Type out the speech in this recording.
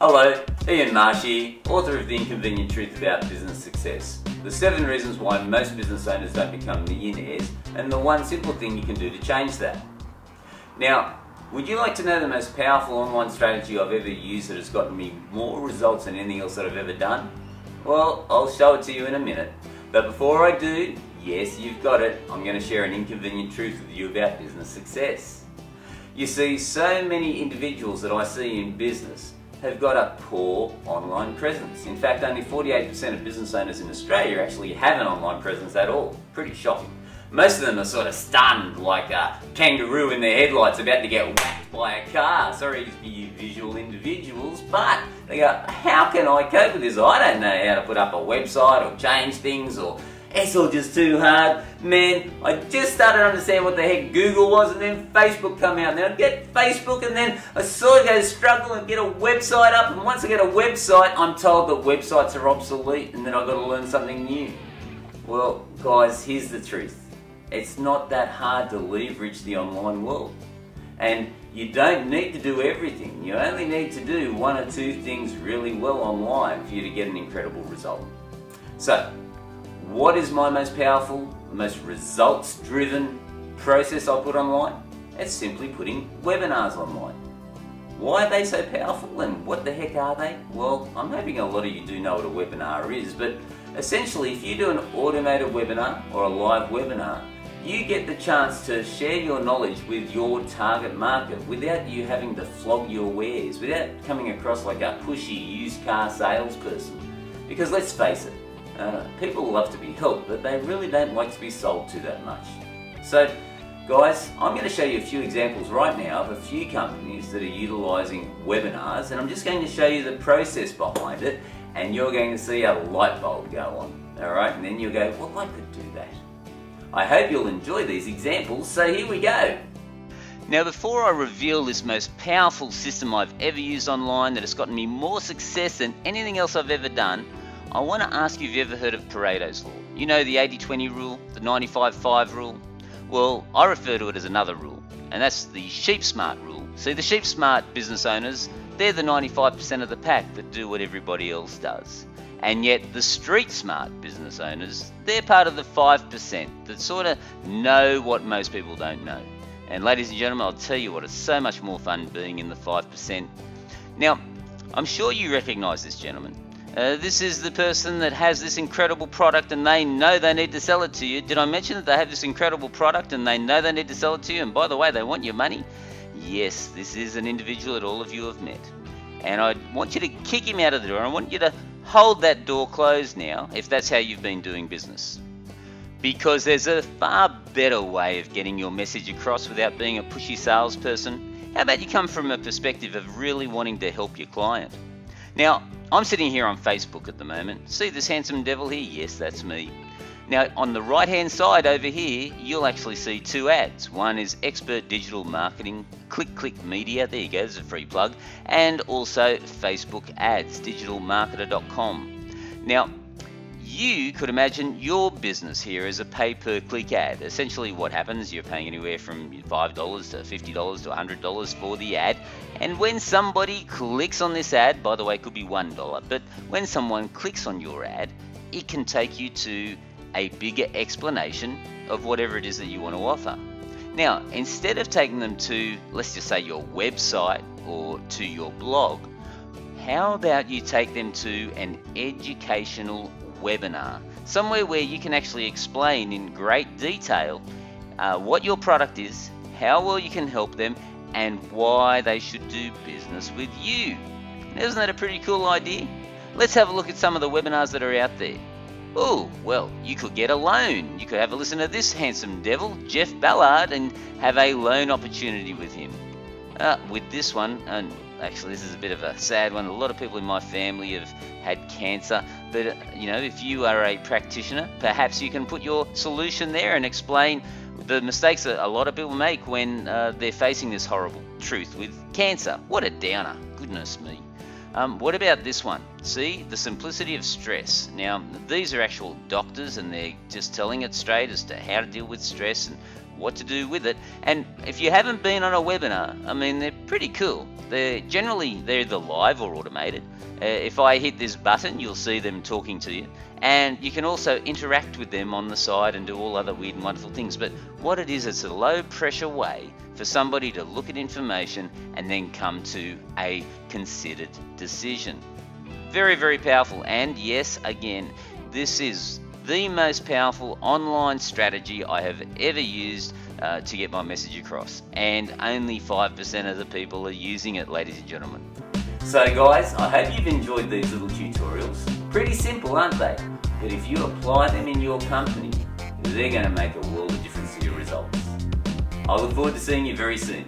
Hello, Ian Marsh here, author of The Inconvenient Truth About Business Success. The 7 reasons why most business owners don't become millionaires, and the one simple thing you can do to change that. Now, would you like to know the most powerful online strategy I've ever used that has gotten me more results than anything else that I've ever done? Well, I'll show it to you in a minute. But before I do, yes, you've got it, I'm going to share an inconvenient truth with you about business success. You see, so many individuals that I see in business have got a poor online presence. In fact, only 48% of business owners in Australia actually have an online presence at all. Pretty shocking. Most of them are sort of stunned like a kangaroo in their headlights about to get whacked by a car. Sorry for you visual individuals, but they go, how can I cope with this? I don't know how to put up a website or change things, or it's all just too hard. Man, I just started to understand what the heck Google was, and then Facebook come out. And then I'd get Facebook, and then I sort of go struggle and get a website up, and once I get a website, I'm told that websites are obsolete, and then I've got to learn something new. Well, guys, here's the truth. It's not that hard to leverage the online world. And you don't need to do everything. You only need to do 1 or 2 things really well online for you to get an incredible result. So, what is my most powerful, most results-driven process I put online? It's simply putting webinars online. Why are they so powerful, and what the heck are they? Well, I'm hoping a lot of you do know what a webinar is, but essentially if you do an automated webinar or a live webinar, you get the chance to share your knowledge with your target market without you having to flog your wares, without coming across like a pushy used car salesperson. Because let's face it, people love to be helped, but they really don't like to be sold to that much. So guys, I'm going to show you a few examples right now of a few companies that are utilising webinars, and I'm just going to show you the process behind it, and you're going to see a light bulb go on. Alright, and then you'll go, well, I could do that. I hope you'll enjoy these examples, so here we go. Now, before I reveal this most powerful system I've ever used online that has gotten me more success than anything else I've ever done, I want to ask you if you've ever heard of Pareto's Law. You know, the 80-20 rule, the 95-5 rule? Well, I refer to it as another rule, and that's the sheep smart rule. See, the sheep smart business owners, they're the 95% of the pack that do what everybody else does. And yet the street smart business owners, they're part of the 5% that sort of know what most people don't know. And ladies and gentlemen, I'll tell you what, it's so much more fun being in the 5%. Now, I'm sure you recognize this gentleman. This is the person that has this incredible product and they know they need to sell it to you. Did I mention that they have this incredible product and they know they need to sell it to you, and by the way, they want your money? Yes, this is an individual that all of you have met. And I want you to kick him out of the door. I want you to hold that door closed now, if that's how you've been doing business. Because there's a far better way of getting your message across without being a pushy salesperson. How about you come from a perspective of really wanting to help your client? Now, I'm sitting here on Facebook at the moment. See this handsome devil here? Yes, that's me. Now, on the right-hand side over here, you'll actually see 2 ads. One is Expert Digital Marketing, Click Media, there you go, there's a free plug, and also Facebook ads, digitalmarketer.com. Now, you could imagine your business here as a pay-per-click ad. Essentially what happens, you're paying anywhere from $5 to $50 to $100 for the ad, and when somebody clicks on this ad, by the way, it could be $1, but when someone clicks on your ad, it can take you to a bigger explanation of whatever it is that you want to offer. Now, instead of taking them to, let's just say, your website or to your blog, how about you take them to an educational webinar, somewhere where you can actually explain in great detail what your product is, how well you can help them, and why they should do business with you. Isn't that a pretty cool idea? Let's have a look at some of the webinars that are out there. Oh, well, you could get a loan. You could have a listen to this handsome devil, Jeff Ballard, and have a loan opportunity with him. With this one, and actually this is a bit of a sad one, a lot of people in my family have had cancer, but you know, if you are a practitioner, perhaps you can put your solution there and explain the mistakes that a lot of people make when they're facing this horrible truth with cancer. What a downer, goodness me. What about this one? See, the simplicity of stress. Now, these are actual doctors and they're just telling it straight as to how to deal with stress and what to do with it. And if you haven't been on a webinar, I mean, they're pretty cool. They're either live or automated. If I hit this button, you'll see them talking to you, and you can also interact with them on the side and do all other weird and wonderful things. But what it is, it's a low pressure way for somebody to look at information and then come to a considered decision. Very, very powerful. And yes, again, this is the most powerful online strategy I have ever used to get my message across, and only 5% of the people are using it, ladies and gentlemen. So guys, I hope you've enjoyed these little tutorials. Pretty simple, aren't they? But if you apply them in your company, they're going to make a world of difference to your results. I look forward to seeing you very soon.